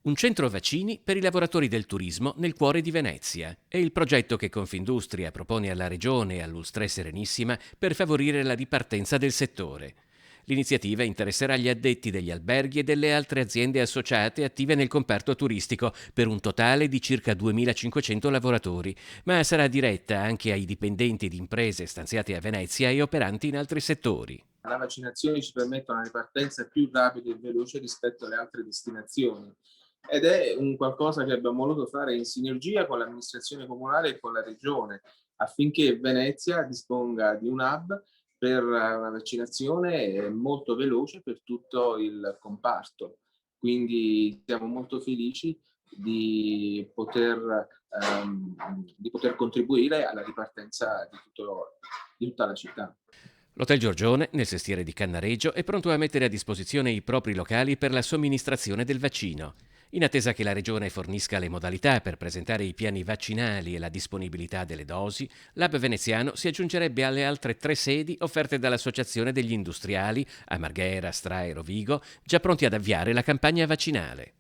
Un centro vaccini per i lavoratori del turismo nel cuore di Venezia. È il progetto che Confindustria propone alla Regione e all'Ulstre Serenissima per favorire la ripartenza del settore. L'iniziativa interesserà gli addetti degli alberghi e delle altre aziende associate attive nel comparto turistico per un totale di circa 2.500 lavoratori, ma sarà diretta anche ai dipendenti di imprese stanziate a Venezia e operanti in altri settori. Le vaccinazioni ci permettono una ripartenza più rapida e veloce rispetto alle altre destinazioni ed è un qualcosa che abbiamo voluto fare in sinergia con l'amministrazione comunale e con la regione affinché Venezia disponga di un hub per una vaccinazione molto veloce per tutto il comparto. Quindi siamo molto felici di poter contribuire alla ripartenza di tutta la città. L'Hotel Giorgione, nel sestiere di Cannareggio, è pronto a mettere a disposizione i propri locali per la somministrazione del vaccino. In attesa che la Regione fornisca le modalità per presentare i piani vaccinali e la disponibilità delle dosi, l'Hub veneziano si aggiungerebbe alle altre 3 sedi offerte dall'Associazione degli Industriali a Marghera, Stra e Rovigo, già pronti ad avviare la campagna vaccinale.